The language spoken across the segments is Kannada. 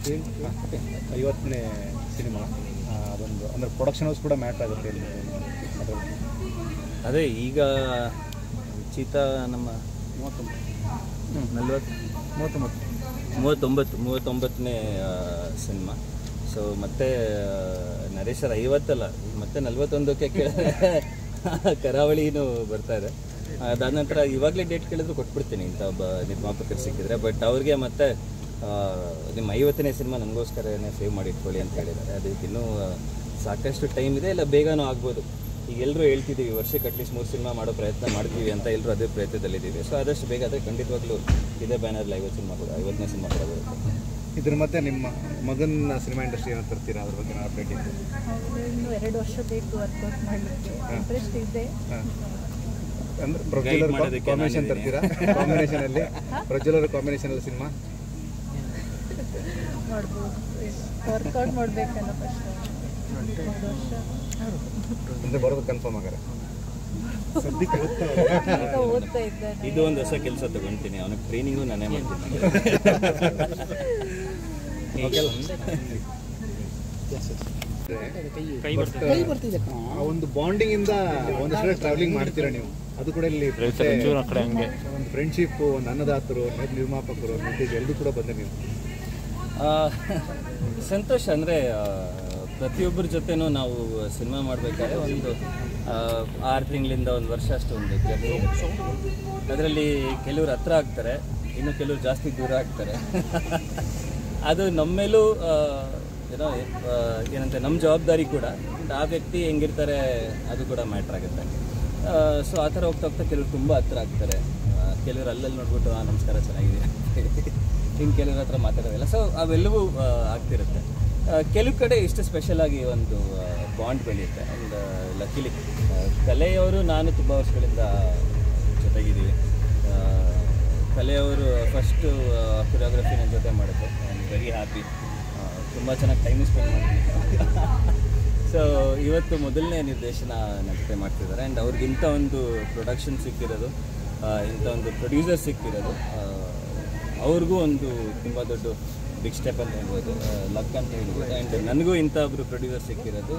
50ನೇ ಸಿನಿಮಾ ಅದೊಂದು ಅಂದರೆ ಪ್ರೊಡಕ್ಷನ್ ಹೌಸ್ ಕೂಡ ಮ್ಯಾಟ್ರ್ ಆಗುತ್ತೆ ಅದೇ ಈಗ ಚೀತಾ ನಮ್ಮ 39ನೇ ಸಿನಿಮಾ. ಸೊ ಮತ್ತೆ ನರೇಶ್ ಸರ್ 50 ಅಲ್ಲ ಮತ್ತೆ 41ಕ್ಕೆ ಕರಾವಳಿನೂ ಬರ್ತಾ ಇದೆ. ಅದಾದ ನಂತರ ಇವಾಗಲೇ ಡೇಟ್ ಕೇಳಿದ್ರು ಕೊಟ್ಬಿಡ್ತೀನಿ ಇಂಥ ಒಬ್ಬ ನಿರ್ಮಾಪಕರು ಸಿಕ್ಕಿದ್ರೆ. ಬಟ್ ಅವ್ರಿಗೆ ಮತ್ತೆ ನಿಮ್ಮ 50ನೇ ಸಿನಿಮಾ ನನಗೋಸ್ಕರನೇ ಸೇವ್ ಮಾಡಿ ಇಟ್ಕೊಳ್ಳಿ ಅಂತ ಹೇಳಿದ್ದಾರೆ. ಅದಕ್ಕೆ ಇನ್ನೂ ಸಾಕಷ್ಟು ಟೈಮ್ ಇದೆ, ಇಲ್ಲ ಬೇಗನೂ ಆಗ್ಬೋದು. ಈಗ ಎಲ್ಲರೂ ಹೇಳ್ತಿದ್ದೀವಿ ವರ್ಷಕ್ಕೆ ಅಟ್ಲೀಸ್ಟ್ 3 ಸಿನಿಮಾ ಮಾಡೋ ಪ್ರಯತ್ನ ಮಾಡ್ತೀವಿ ಅಂತ ಎಲ್ಲರೂ ಅದೇ ಪ್ರಯತ್ನದಲ್ಲಿದ್ದೀವಿ. ಸೊ ಆದಷ್ಟು ಬೇಗ ಆದರೆ ಖಂಡಿತವಾಗ್ಲೂ ಇದೇ ಬ್ಯಾನರ್ಲಿ 50ನೇ ಸಿನಿಮಾ ಕೂಡ ಬರುತ್ತೆ. ಇದ್ರ ಮತ್ತೆ ನಿಮ್ಮ ಮಗನ ಸಿನಿಮಾ ಇಂಡಸ್ಟ್ರಿ ಏನೋ ತರ್ತೀರಾ, ಅದ್ರ ಬಗ್ಗೆ ಅಪ್ಡೇಟ್ ಇದೆ? ಇನ್ನು 2 ವರ್ಷ ಬೇಕು ವರ್ಕೌಟ್ ಮಾಡಲಿಕ್ಕೆ, ಇಂಟ್ರೆಸ್ಟ್ ಇದೆ. ಅಂದ್ರೆ ಪ್ರಜ್ವಲರ್ ಕಾಂಬಿನೇಷನ್ ತರ್ತೀರಾ? ಕಾಂಬಿನೇಷನಲ್ಲಿ ಪ್ರಜ್ವಲರ್ ಕಾಂಬಿನೇಷನಲ್ಲಿ ಸಿನಿಮಾ ಮಾಡ್ಬೋದು, ವರ್ಕೌಟ್ ಮಾಡಬೇಕಲ್ಲ ಫಸ್ಟ್. 2 ವರ್ಷ ಅಂದರೆ ಬರೋದು ಕನ್ಫರ್ಮ್ ಆಗಾರೆ ಸದ್ಯಕ್ಕೆ ಈಗ ಓದ್ತಾ ಇದ್ದಾನೆ. ಇದು ಒಂದು ಹೊಸ ಕೆಲಸ ತಗೊಳ್ತೀನಿ, ಅವನಿಗೆ ಟ್ರೈನಿಂಗು ನಾನೇ ಮಾಡ್ತೀನಿ. ಆ ಒಂದು ಬಾಂಡಿಂಗ್ ಇಂದ ಒಂದಷ್ಟು ಟ್ರಾವೆಲಿಂಗ್ ಮಾಡ್ತೀರಾ ನೀವು, ಅದು ಕೂಡ ಇಲ್ಲಿ ಒಂದು ಫ್ರೆಂಡ್ಶಿಪ್, ಒಂದು ಅನ್ನದಾತರು, ನಿರ್ಮಾಪಕರು, ಎಲ್ಲರೂ ಕೂಡ ಬಂದೆ ನೀವು. ಸಂತೋಷ. ಅಂದರೆ ಪ್ರತಿಯೊಬ್ಬರ ಜೊತೆನೂ ನಾವು ಸಿನಿಮಾ ಮಾಡಬೇಕಾದ್ರೆ ಒಂದು 6 ತಿಂಗಳಿಂದ 1 ವರ್ಷ ಅಷ್ಟು ಒಂದು ಜರ್ನಿ. ಅದರಲ್ಲಿ ಕೆಲವರು ಹತ್ರ ಆಗ್ತಾರೆ, ಇನ್ನು ಕೆಲವರು ಜಾಸ್ತಿ ದೂರ ಆಗ್ತಾರೆ. ಅದು ನಮ್ಮ ಮೇಲೂ ಏನಂತೆ ನಮ್ಮ ಜವಾಬ್ದಾರಿ ಕೂಡ. ಆ ವ್ಯಕ್ತಿ ಹೆಂಗಿರ್ತಾರೆ ಅದು ಕೂಡ ಮ್ಯಾಟ್ರ್ ಆಗುತ್ತೆ. ಸೊ ಆ ಥರ ಹೋಗ್ತಾ ಹೋಗ್ತಾ ಕೆಲವರು ತುಂಬ ಹತ್ರ ಆಗ್ತಾರೆ. ಕೆಲವರು ಅಲ್ಲಲ್ಲಿ ನೋಡ್ಬಿಟ್ಟು ನಮಸ್ಕಾರ ಚೆನ್ನಾಗಿದೆ, ಇನ್ನು ಕೆಲವ್ರ ಹತ್ರ ಮಾತಾಡೋದಿಲ್ಲ. ಸೊ ಅವೆಲ್ಲವೂ ಆಗ್ತಿರುತ್ತೆ. ಕೆಲವು ಕಡೆ ಇಷ್ಟು ಸ್ಪೆಷಲಾಗಿ ಒಂದು ಬಾಂಡ್ ಬೆಳೆಯುತ್ತೆ. ಆ್ಯಂಡ್ ಲಕ್ಕಿಲಿ ಕಲೆಯವರು ನಾನು ತುಂಬ ವರ್ಷಗಳಿಂದ ಜೊತೆಗಿದ್ದೀವಿ. ಕಲೆಯವರು ಫಸ್ಟು ಕೊರಿಯೋಗ್ರಫಿ ನನ್ನ ಜೊತೆ ಮಾಡಿದ್ರು. I am very happy. ತುಂಬ ಚೆನ್ನಾಗಿ ಟೈಮ್ ಸ್ಪೆಂಡ್ ಮಾಡಿದ್ದೀನಿ. ಸೊ ಇವತ್ತು ಮೊದಲನೇ ನಿರ್ದೇಶನ ನನ್ನ ಜೊತೆ ಮಾಡ್ತಿದ್ದಾರೆ. ಆ್ಯಂಡ್ ಅವ್ರಿಗಿಂತ ಒಂದು ಪ್ರೊಡಕ್ಷನ್ ಸಿಕ್ಕಿರೋದು, ಇಂಥ ಒಂದು ಪ್ರೊಡ್ಯೂಸರ್ ಸಿಕ್ಕಿರೋದು ಅವ್ರಿಗೂ ಒಂದು ತುಂಬ ದೊಡ್ಡ ಬಿಗ್ ಸ್ಟೆಪ್ ಅಂತ ಹೇಳ್ಬೋದು, ಲಕ್ ಅಂತ ಹೇಳ್ಬೋದು. ಆ್ಯಂಡ್ ನನಗೂ ಇಂಥ ಒಬ್ಬರು ಪ್ರೊಡ್ಯೂಸರ್ ಸಿಕ್ಕಿರೋದು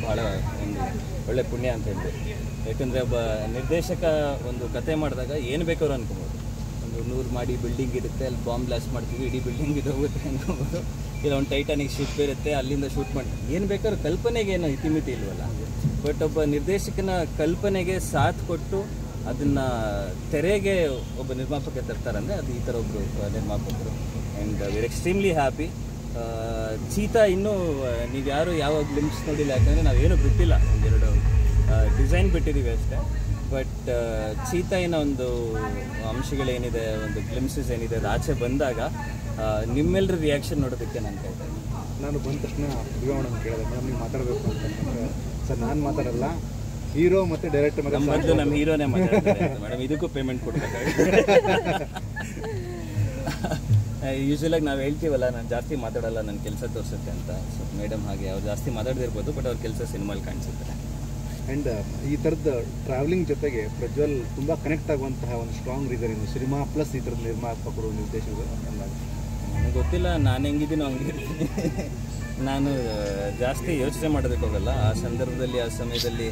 ಭಾಳ ಒಂದು ಒಳ್ಳೆ ಪುಣ್ಯ ಅಂತ ಹೇಳ್ಬೋದು. ಯಾಕಂದರೆ ಒಬ್ಬ ನಿರ್ದೇಶಕ ಒಂದು ಕತೆ ಮಾಡಿದಾಗ ಏನು ಬೇಕಾದ್ರೂ ಅನ್ಕೊಬೋದು. ಒಂದು 100 ಮಾಡಿ ಬಿಲ್ಡಿಂಗ್ ಇರುತ್ತೆ, ಅಲ್ಲಿ ಬಾಂಬ್ ಬ್ಲಾಸ್ಟ್ ಮಾಡ್ತೀವಿ, ಇಡೀ ಬಿಲ್ಡಿಂಗ್ ಇದು ಹೋಗುತ್ತೆ ಅನ್ಕೊಬೋದು. ಇಲ್ಲ ಒಂದು ಟೈಟಾನಿಕ್ ಶಿಪ್ ಇರುತ್ತೆ, ಅಲ್ಲಿಂದ ಶೂಟ್ ಮಾಡ್ತೀವಿ. ಏನು ಬೇಕಾದ್ರೂ ಕಲ್ಪನೆಗೆ ಏನೋ ಇತಿಮಿತಿ ಇಲ್ವಲ್ಲ. ಬಟ್ ಒಬ್ಬ ನಿರ್ದೇಶಕನ ಕಲ್ಪನೆಗೆ ಸಾಥ್ ಕೊಟ್ಟು ಅದನ್ನು ತೆರೆಗೆ ಒಬ್ಬ ನಿರ್ಮಾಪಕ ತರ್ತಾರಂದರೆ ಅದು ಈ ಥರ ಒಬ್ಬರು ನಿರ್ಮಾಪಕರು. And very extremely happy. Cheetah ಇನ್ನೂ ನೀವು ಯಾರು ಯಾವ ಗ್ಲಿಮ್ಸ್ ನೋಡಿಲ್ಲ, ಯಾಕಂದರೆ ನಾವೇನು ಬಿಟ್ಟಿಲ್ಲ, 2 ಡಿಸೈನ್ ಬಿಟ್ಟಿದ್ದೀವಿ ಅಷ್ಟೇ. ಬಟ್ ಚೀತಾಯಿನ ಒಂದು ಅಂಶಗಳೇನಿದೆ, ಒಂದು ಗ್ಲಿಮ್ಸಸ್ ಏನಿದೆ, ಅದು ಆಚೆ ಬಂದಾಗ ನಿಮ್ಮೆಲ್ಲರ ರಿಯಾಕ್ಷನ್ ನೋಡೋದಕ್ಕೆ ನಾನು ಕಾಯ್ತಾ ಇದ್ದೀನಿ. ನಾನು ಬಂದ ತಕ್ಷಣ ಮೇಡಮ್ ಕೇಳಿದೆ, ಮೇಡಮ್ ನೀವು ಮಾತಾಡಬೇಕು ಅಂತಂದರೆ, ಸರ್ ನಾನು ಮಾತಾಡಲ್ಲ, ಹೀರೋ ಮತ್ತು ಡೈರೆಕ್ಟರ್ ಮೊದಲು ನಮ್ಮ ಹೀರೋನೇ ಮಾತಾಡ್ತಾರೆ ಮೇಡಮ್, ಇದಕ್ಕೂ ಪೇಮೆಂಟ್ ಕೊಡಬೇಕಾಗುತ್ತೆ. ಯೂಶ್ವಲಾಗಿ ನಾವು ಹೇಳ್ತೀವಲ್ಲ, ನಾನು ಜಾಸ್ತಿ ಮಾತಾಡಲ್ಲ, ನನ್ನ ಕೆಲಸ ತೋರಿಸುತ್ತೆ ಅಂತ. ಸೊ ಮೇಡಮ್ ಹಾಗೆ ಅವ್ರು ಜಾಸ್ತಿ ಮಾತಾಡದಿರ್ಬೋದು, ಬಟ್ ಅವ್ರ ಕೆಲಸ ಸಿನಿಮಾಲಿ ಕಾಣಿಸುತ್ತೆ. ಆ್ಯಂಡ್ ಈ ಥರದ ಟ್ರಾವೆಲಿಂಗ್ ಜೊತೆಗೆ ಪ್ರಜ್ವಲ್ ತುಂಬ ಕನೆಕ್ಟ್ ಆಗುವಂತಹ ಒಂದು ಸ್ಟ್ರಾಂಗ್ ರೀಸನ್ ಏನು, ಸಿನಿಮಾ ಪ್ಲಸ್ ಈ ಥರದ ನಿರ್ಮಾಪಕರು, ನಿರ್ದೇಶಕರು ಅಂದಾಗ? ನನಗೆ ಗೊತ್ತಿಲ್ಲ, ನಾನು ಹೆಂಗಿದ್ದೀನೋ ಹಂಗಿರ್ತೀನಿ. ನಾನು ಜಾಸ್ತಿ ಯೋಚನೆ ಮಾಡೋದಕ್ಕೆ ಹೋಗಲ್ಲ. ಆ ಸಂದರ್ಭದಲ್ಲಿ, ಆ ಸಮಯದಲ್ಲಿ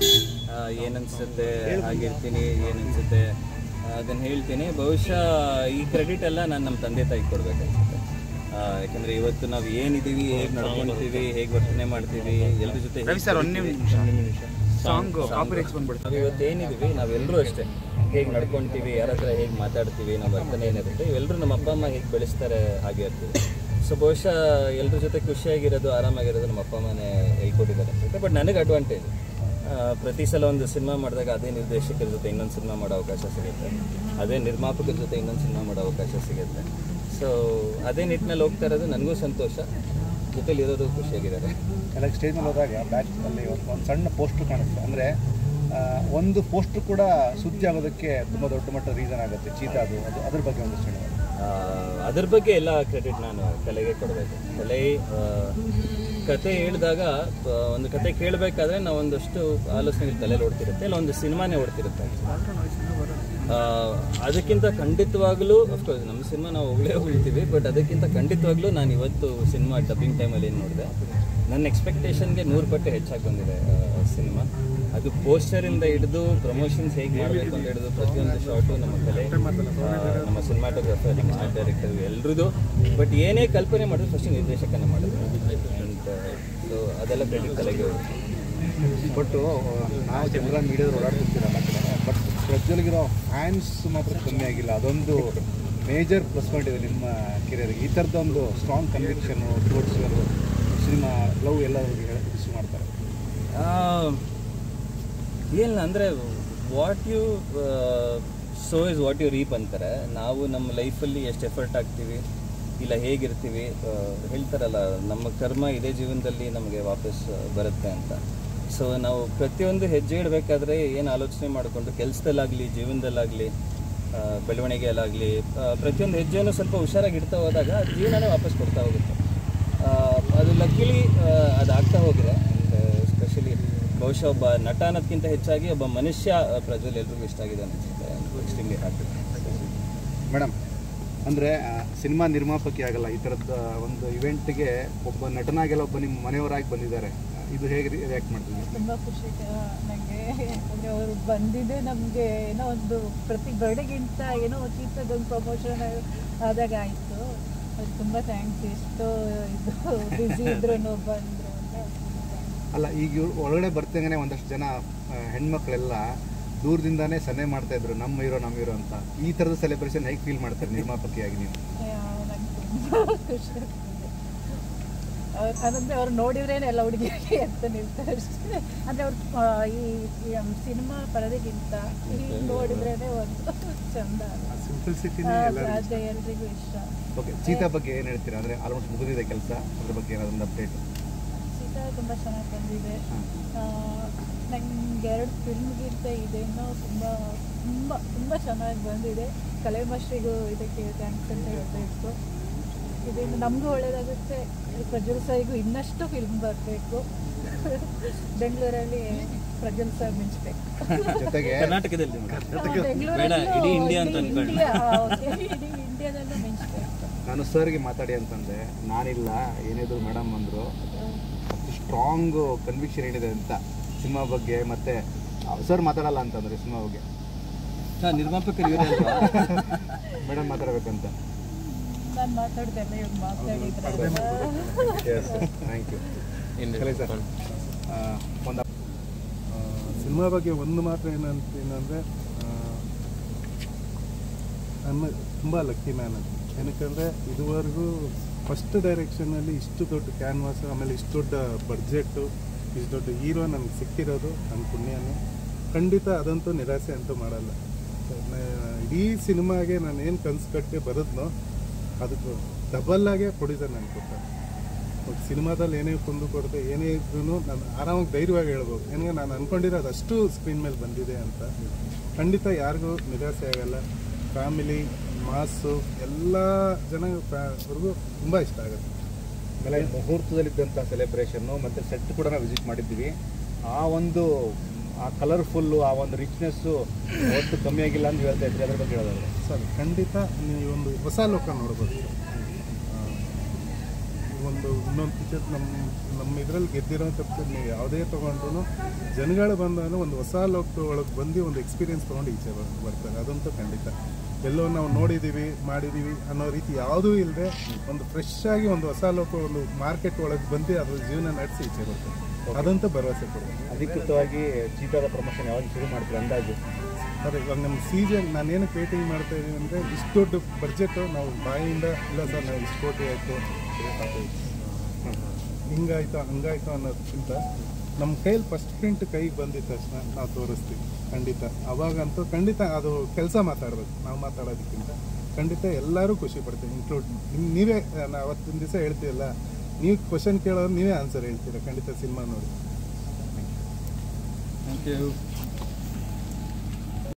ಏನನ್ಸುತ್ತೆ ಹಾಗಿರ್ತೀನಿ, ಏನನ್ಸುತ್ತೆ ಅದನ್ನು ಹೇಳ್ತೀನಿ. ಬಹುಶಃ ಈ ಕ್ರೆಡಿಟ್ ಎಲ್ಲ ನಾನು ನಮ್ಮ ತಂದೆ ತಾಯಿಗೆ ಕೊಡಬೇಕನ್ಸುತ್ತೆ. ಯಾಕಂದರೆ ಇವತ್ತು ನಾವು ಏನಿದ್ದೀವಿ, ಹೇಗೆ ನಡ್ಕೊಳ್ತೀವಿ, ಹೇಗೆ ವರ್ತನೆ ಮಾಡ್ತೀವಿ, ಎಲ್ಲರ ಜೊತೆ ನಾವು ಇವತ್ತು ಏನಿದ್ದೀವಿ, ನಾವೆಲ್ಲರೂ ಅಷ್ಟೇ ಹೇಗೆ ನಡ್ಕೊಳ್ತೀವಿ, ಯಾರ ಹತ್ರ ಹೇಗೆ ಮಾತಾಡ್ತೀವಿ, ನಮ್ಮ ವರ್ತನೆ ಏನಿರುತ್ತೆ, ಇವೆಲ್ಲರೂ ನಮ್ಮ ಅಪ್ಪ ಅಮ್ಮ ಹೇಗೆ ಬೆಳೆಸ್ತಾರೆ ಹಾಗೆ ಇರ್ತೀವಿ. ಸೊ ಬಹುಶಃ ಎಲ್ಲರ ಜೊತೆ ಖುಷಿಯಾಗಿರೋದು, ಆರಾಮಾಗಿರೋದು ನಮ್ಮ ಅಪ್ಪ ಅಮ್ಮನೇ ಹೇಳ್ಕೊಟ್ಟಿದ್ದಾರೆ ಅನ್ಸುತ್ತೆ. ಬಟ್ ನನಗೆ ಅಡ್ವಾಂಟೇಜ್, ಪ್ರತಿ ಸಲ ಒಂದು ಸಿನಿಮಾ ಮಾಡಿದಾಗ ಅದೇ ನಿರ್ದೇಶಕರ ಜೊತೆ ಇನ್ನೊಂದು ಸಿನಿಮಾ ಮಾಡೋ ಅವಕಾಶ ಸಿಗುತ್ತೆ, ಅದೇ ನಿರ್ಮಾಪಕರ ಜೊತೆ ಇನ್ನೊಂದು ಸಿನಿಮಾ ಮಾಡೋ ಅವಕಾಶ ಸಿಗುತ್ತೆ. ಸೊ ಅದೇ ನಿಟ್ಟಿನಲ್ಲಿ ಹೋಗ್ತಾ ಇರೋದು ನನಗೂ ಸಂತೋಷ, ಜೊತೆಲಿ ಇರೋದು ಖುಷಿಯಾಗಿದ್ದಾರೆ. ಎಲ್ಲ ಸ್ಟೇಜ್ ಮೇಲೆ ಹೋದಾಗ ಬ್ಯಾಚಲ್ಲಿ ಒಂದು ಸಣ್ಣ ಪೋಸ್ಟ್ರ್ ಕಾಣುತ್ತೆ, ಅಂದರೆ ಒಂದು ಪೋಸ್ಟ್ರ್ ಕೂಡ ಸುದ್ದಿ ಆಗೋದಕ್ಕೆ ತುಂಬ ದೊಡ್ಡ ಮಟ್ಟದ ರೀಸನ್ ಆಗುತ್ತೆ ಚೀತಾ. ಅದ್ರ ಬಗ್ಗೆ ಒಂದು ಸಣ್ಣ ಅದ್ರ ಬಗ್ಗೆ ಎಲ್ಲ ಕ್ರೆಡಿಟ್ ನಾನು ಕಲೆಗೆ ಕೊಡಬೇಕು. ಕಲೆ ಕತೆ ಹೇಳಿದಾಗ, ಒಂದು ಕತೆ ಕೇಳಬೇಕಾದ್ರೆ ನಾವು ಒಂದಷ್ಟು ಆಲೋಚನೆಗಳು ತಲೆಯಲ್ಲಿ ಓಡ್ತಿರುತ್ತೆ, ಇಲ್ಲ ಒಂದು ಸಿನಿಮಾನೇ ಓಡ್ತಿರುತ್ತೆ. ಅದಕ್ಕಿಂತ ಖಂಡಿತವಾಗ್ಲೂ ಅಫ್ಕೋರ್ಸ್ ನಮ್ಮ ಸಿನಿಮಾ ನಾವು ಹೊಗಳ್ತೀವಿ, ಬಟ್ ಅದಕ್ಕಿಂತ ಖಂಡಿತವಾಗ್ಲೂ ನಾನು ಇವತ್ತು ಸಿನಿಮಾ ಡಬ್ಬಿಂಗ್ ಟೈಮಲ್ಲಿ ಏನು ನೋಡಿದೆ, ನನ್ನ ಎಕ್ಸ್ಪೆಕ್ಟೇಷನ್ಗೆ 100 ಪಟ್ಟು ಹೆಚ್ಚಾಗಿ ಬಂದಿದೆ ಸಿನಿಮಾ. ಅದು ಪೋಸ್ಟರಿಂದ ಹಿಡಿದು ಪ್ರಮೋಷನ್ಸ್ ಹೇಗೆ ಮಾಡಬೇಕು ಅಂತ ಹಿಡಿದು ಪ್ರತಿಯೊಂದು ಶಾರ್ಟು ನಮ್ಮ ಕಲೆ, ನಮ್ಮ ಸಿನಿಮಾಟೋಗ್ರಫರ್, ನಮ್ಮ ಆರ್ಟ್ ಡೈರೆಕ್ಟರ್ ಎಲ್ಲರದು. ಬಟ್ ಏನೇ ಕಲ್ಪನೆ ಮಾಡಿದ್ರು ಫಸ್ಟ್ ನಿರ್ದೇಶಕನೇ ಮಾಡಿದ್ರು. ಸೊ ಅದೆಲ್ಲ ಕ್ರೆಡಿಟ್ ಕಲೆಗೆ ಹೋಗುತ್ತೆ. ಬಟ್ ನಾವು ಜನರ ಮೀಡಿಯಾದಲ್ಲಿ ಓಡಾಡ್ತಿರ್ತೀರಲ್ಲ ಕಡೆ, ಬಟ್ ಪ್ರಜ್ವಲ್ಗಿರೋ ಫ್ಯಾನ್ಸ್ ಮಾತ್ರ ಕಮ್ಮಿ ಆಗಿಲ್ಲ. ಅದೊಂದು ಮೇಜರ್ ಪ್ಲಸ್ ಪಾಯಿಂಟ್ ಇದೆ ನಿಮ್ಮ ಕೆರಿಯರ್ಗೆ. ಈ ಥರದೊಂದು ಸ್ಟ್ರಾಂಗ್ ಕನ್ವಿಕ್ಷನ್ನು ಟುವರ್ಡ್ಸ್ ಸಿನಿಮಾ ಲವ್ ಎಲ್ಲರಿಗೂ ಇಶ್ಯೂ ಮಾಡ್ತಾರೆ. ಏನಿಲ್ಲ ಅಂದರೆ what you sow is what you reap ಅಂತಾರೆ. ನಾವು ನಮ್ಮ ಲೈಫಲ್ಲಿ ಎಷ್ಟು ಎಫರ್ಟ್ ಹಾಕ್ತೀವಿ ಇಲ್ಲ ಹೇಗಿರ್ತೀವಿ, ಹೇಳ್ತಾರಲ್ಲ ನಮ್ಮ ಕರ್ಮ ಇದೇ ಜೀವನದಲ್ಲಿ ನಮಗೆ ವಾಪಸ್ ಬರುತ್ತೆ ಅಂತ. ಸೊ ನಾವು ಪ್ರತಿಯೊಂದು ಹೆಜ್ಜೆ ಇಡಬೇಕಾದ್ರೆ ಏನು ಆಲೋಚನೆ ಮಾಡಿಕೊಂಡು ಕೆಲಸದಲ್ಲಾಗಲಿ ಜೀವನದಲ್ಲಾಗಲಿ ಬೆಳವಣಿಗೆಯಲ್ಲಾಗಲಿ ಪ್ರತಿಯೊಂದು ಹೆಜ್ಜೆಯನ್ನು ಸ್ವಲ್ಪ ಹುಷಾರಾಗಿ ಇಡ್ತಾ ಹೋದಾಗ ಜೀವನನೇ ವಾಪಸ್ ಕೊಡ್ತಾ ಹೋಗುತ್ತೆ. ಅದು ಲಕ್ಕಿಲಿ ಅದು ಆಗ್ತಾ ಹೋಗಿದೆ. ಎಸ್ಪೆಷಲಿ ಬಹುಶಃ ಒಬ್ಬ ನಟ ಅನ್ನೋದಕ್ಕಿಂತ ಹೆಚ್ಚಾಗಿ ಒಬ್ಬ ಮನುಷ್ಯ ಪ್ರಜ್ವಲ್ ಎಲ್ರಿಗೂ ಇಷ್ಟ ಆಗಿದೆ ಅನಿಸುತ್ತೆ. Extremely happy. ಮೇಡಮ್, ಅಂದರೆ ಸಿನಿಮಾ ನಿರ್ಮಾಪಕಿ ಆಗಲ್ಲ, ಈ ಥರದ ಒಂದು ಇವೆಂಟ್ಗೆ ಒಬ್ಬ ನಟನಾಗೆಲ್ಲ ಒಬ್ಬ ನಿಮ್ಮ ಮನೆಯವರಾಗಿ ಬಂದಿದ್ದಾರೆ. ಇದು ಹೇಗೆ ರಿಯಾಕ್ಟ್ ಮಾಡ್ತೀವಿ? ತುಂಬ ಖುಷಿ ನನಗೆ. ಯಾಕಂದರೆ ಅವರು ಬಂದಿದ್ದೆ ನಮಗೆ ಏನೋ ಒಂದು ಪ್ರತಿ ಬರ್ಡೇಗಿಂತ ಏನೋ ಚಿಕ್ಕದೊಂದು ಪ್ರಮೋಷನ್ ಆದಾಗ ಆಯಿತು. ಅದು ತುಂಬ ಥ್ಯಾಂಕ್ಸ್. ಎಷ್ಟು ಇದು ಬ್ಯುಸಿ ಇದ್ರೂ ಬಂದರು ಅಂತ. ಅಲ್ಲ, ಈಗ ಇವ್ರು ಒಳಗಡೆ ಬರ್ತಿದ್ದಾನೆ ಒಂದಷ್ಟು ಜನ ಹೆಣ್ಮಕ್ಳೆಲ್ಲ ದೂರದಿಂದಾನೇ ಸನ್ನೆ ಮಾಡ್ತಾ ಇದ್ರು, ನಮ್ಮ ಹೀರೋ ಅಂತ. ಈ ಥರದ ಸೆಲೆಬ್ರೇಷನ್ ಹೇಗೆ ಫೀಲ್ ಮಾಡ್ತಾರೆ ನಿರ್ಮಾಪಕಿಯಾಗಿ ನೀವು? ನಂಗೆ ತುಂಬ ಖುಷಿ ಆಗ್ತದೆ. ಅದಂದರೆ ಅವ್ರು ನೋಡಿದ್ರೇ ಎಲ್ಲ ಹುಡುಗಿರಿಗೆ ಅಂತ ನಿಲ್ತಾರೆ ಅಷ್ಟೇ. ಅಂದರೆ ಅವ್ರು ಈ ಸಿನಿಮಾ ಪರದೆಗಿಂತ ಈಗ ನೋಡಿದ್ರೇ ಒಂದು ಚಂದ. ಅದೇ ಎಲ್ರಿಗೂ ಇಷ್ಟ. ಓಕೆ, ಚೀತಾ ಬಗ್ಗೆ ಏನು ಹೇಳ್ತೀರಾ? ಅಂದರೆ ಆಲ್ಮೋಸ್ಟ್ ಮುಗಿದಿದೆ ಕೆಲಸ, ಅದ್ರ ಬಗ್ಗೆ ಏನಾದ್ರು ಅಪ್ಡೇಟ್? ಚೀತಾ ತುಂಬ ಚೆನ್ನಾಗಿ ಬಂದಿದೆ. ನಂಗೆ 2 ಫಿಲ್ಮ್ಗಿಂತ ಇದೇನೋ ತುಂಬ ತುಂಬ ತುಂಬ ಚೆನ್ನಾಗಿ ಬಂದಿದೆ. ಕಲೆ ಮಾಸ್ಟ್ರಿಗೂ ಇದಕ್ಕೆ ಥ್ಯಾಂಕ್ಸ್ ಅಂತ ಹೇಳಬೇಕು. ಇದರಿಂದ ನಮಗೂ ಒಳ್ಳೆಯದಾಗುತ್ತೆ, ಪ್ರಜ್ವಲ್ ಸರ್ಗೂ ಇನ್ನಷ್ಟು ಫಿಲ್ಮ್ ಬರಬೇಕು. ಬೆಂಗಳೂರಲ್ಲಿ ಪ್ರಜ್ವಲ್ ಸರ್ ಮಿಂಚಬೇಕು. ಜೊತೆಗೆ ಕರ್ನಾಟಕದಲ್ಲಿ ಇಡೀ ಇಂಡಿಯಾದಲ್ಲೂ ಮಿಂಚಬೇಕು. ನಾನು ಸರ್ಗೆ ಮಾತಾಡಿ ಅಂತಂದೆ, ನಾನಿಲ್ಲ ಏನಿದ್ರು ಮೇಡಮ್ ಅಂದರು. ಅಷ್ಟು ಸ್ಟ್ರಾಂಗ್ ಕನ್ವಿಕ್ಷನ್ ಏನಿದೆ ಅಂತ ಸಿನಿಮಾ ಬಗ್ಗೆ. ಮತ್ತೆ ಸರ್ ಮಾತಾಡಲ್ಲ ಅಂತಂದ್ರೆ ಸಿನಿಮಾ ಬಗ್ಗೆ ನಿರ್ಮಾಪಕರು ಇವರೇ ಅಲ್ವಾ ಮೇಡಮ್ ಮಾತಾಡಬೇಕಂತ. ನಾನು ಮಾತಾಡ್ದೆಲ್ಲ ಇವ್ರು ಮಾತಾಡಿದ್ರೆ. Thank you. ಸರ್, ಒಂದು ಸಿನಿಮಾ ಬಗ್ಗೆ ಒಂದು ಮಾತ್ರ ಏನಂದರೆ ನನ್ನ ತುಂಬ ಲಕ್ಕಿ ಮ್ಯಾನ್ ಅಂತ. ಏನಕ್ಕಂದರೆ ಇದುವರೆಗೂ ಫಸ್ಟ್ ಡೈರೆಕ್ಷನಲ್ಲಿ ಇಷ್ಟು ದೊಡ್ಡ ಕ್ಯಾನ್ವಾಸ್, ಆಮೇಲೆ ಇಷ್ಟು ದೊಡ್ಡ ಬಡ್ಜೆಟ್ಟು, ಇಷ್ಟು ದೊಡ್ಡ ಹೀರೋ ನನಗೆ ಸಿಕ್ಕಿರೋದು ನನ್ನ ಪುಣ್ಯನೇ. ಖಂಡಿತ ಅದಂತೂ ನಿರಾಸೆ ಅಂತೂ ಮಾಡಲ್ಲ. ಇಡೀ ಸಿನಿಮಾಗೆ ನಾನು ಏನು ಕನಸು ಕಟ್ಟಿ ಬರೋದ್ನೋ ಅದಕ್ಕೆ ಡಬಲ್ಲಾಗೆ ಪ್ರೊಡ್ಯೂಸರ್ ನನಗೆ ಕೊಡ್ತಾರೆ. ಸಿನಿಮಾದಲ್ಲಿ ಏನೇ ಕುಂದು ಕೊಡುತ್ತೆ ಏನೇ ಇದ್ರೂ ನಾನು ಆರಾಮಾಗಿ ಧೈರ್ಯವಾಗಿ ಹೇಳ್ಬೋದು. ಏನಂದ್ರೆ ನಾನು ಅಂದ್ಕೊಂಡಿರೋದು ಅಷ್ಟು ಸ್ಕ್ರೀನ್ ಮೇಲೆ ಬಂದಿದೆ ಅಂತ. ಖಂಡಿತ ಯಾರಿಗೂ ನಿರಾಸೆ ಆಗಲ್ಲ. ಫ್ಯಾಮಿಲಿ, ಮಾಸು ಎಲ್ಲ ಜನವ್ರಿಗೂ ತುಂಬ ಇಷ್ಟ ಆಗುತ್ತೆ. ಆಮೇಲೆ ಮುಹೂರ್ತದಲ್ಲಿದ್ದಂಥ ಸೆಲೆಬ್ರೇಷನ್ನು ಮತ್ತು ಸೆಟ್ ಕೂಡ ನಾವು ವಿಸಿಟ್ ಮಾಡಿದ್ದೀವಿ. ಆ ಕಲರ್ಫುಲ್ಲು, ಆ ಒಂದು ರಿಚ್ನೆಸ್ಸು ಒಟ್ಟು ಕಮ್ಮಿ ಆಗಿಲ್ಲ ಅಂತ ಹೇಳ್ತಾ ಇದ್ರಿ, ಅದ್ರ ಬಗ್ಗೆ ಹೇಳೋದಾದ್ರೆ? ಸರ್, ಖಂಡಿತ ನೀವು ಒಂದು ಹೊಸ ಲೋಕ ನೋಡ್ಬೋದು. ಇನ್ನೊಂದು ಪಿಕ್ಚರ್ ನಮ್ಮ ಇದರಲ್ಲಿ ಗೆದ್ದಿರೋಂಥ ಪಿಕ್ಚರ್ ನೀವು ಯಾವುದೇ ತೊಗೊಂಡ್ರು ಜನಗಳು ಬಂದಾಗ ಒಂದು ಹೊಸ ಲೋಕ ಒಳಗೆ ಬಂದು ಒಂದು ಎಕ್ಸ್ಪೀರಿಯೆನ್ಸ್ ತೊಗೊಂಡು ಈಚೆ ಬರ್ತಾರೆ. ಅದಂತೂ ಖಂಡಿತ. ಎಲ್ಲೋ ನಾವು ನೋಡಿದ್ದೀವಿ ಮಾಡಿದ್ದೀವಿ ಅನ್ನೋ ರೀತಿ ಯಾವುದೂ ಇಲ್ಲದೆ ಒಂದು ಫ್ರೆಶ್ ಆಗಿ ಒಂದು ಹೊಸ ಲೋಕ ಒಂದು ಮಾರ್ಕೆಟ್ ಒಳಗೆ ಬಂದು ಅದ್ರ ಜೀವನ ನಡೆಸಿ ಈಚೆ ಬರ್ತಾರೆ. ಅದಂತೂ ಭರವಸೆ ಕೊಡ್ಬೋದು. ಅಧಿಕೃತವಾಗಿ ಚೀತಾದ ಪ್ರಮೋಷನ್ ಯಾವಾಗ ಶುರು ಮಾಡ್ತೀವಿ ಅಂದಾಜು? ಸರ್, ಇವಾಗ ನಮ್ಮ ಸೀಸನ್ ನಾನೇನು ಪೇಟಿಂಗ್ ಮಾಡ್ತಾ ಇದ್ದೀವಿ ಅಂದರೆ ಇಷ್ಟು ದೊಡ್ಡ ಬಡ್ಜೆಟು ನಾವು ಬಾಯಿಂದ ಇಲ್ಲ ಸರ್ ನಾವು ಇಷ್ಟು ಕೋಟಿ ಆಯಿತು ಹಿಂಗಾಯ್ತು ಹಂಗಾಯ್ತು ಅನ್ನೋದಕ್ಕಿಂತ ನಮ್ಮ ಕೈಯಲ್ಲಿ ಫಸ್ಟ್ ಪ್ರಿಂಟ್ ಕೈಗೆ ಬಂದಿದ್ದ ತಕ್ಷಣ ನಾವು ತೋರಿಸ್ತೀವಿ. ಖಂಡಿತ ಅವಾಗಂತೂ ಖಂಡಿತ ಅದು ಕೆಲಸ ಮಾತಾಡಬೇಕು, ನಾವು ಮಾತಾಡೋದಕ್ಕಿಂತ. ಖಂಡಿತ ಎಲ್ಲರೂ ಖುಷಿ ಪಡ್ತೀವಿ, ಇನ್ಕ್ಲೂಡ್ ನೀವೇ. ಅವತ್ತಿನ ದಿವಸ ಹೇಳ್ತೀವಲ್ಲ, ನೀವು ಕ್ವಶನ್ ಕೇಳೋರು ನೀವೇ ಆನ್ಸರ್ ಹೇಳ್ತೀರಾ. ಖಂಡಿತ ಸಿನಿಮಾ ನೋಡಿ. Thank you.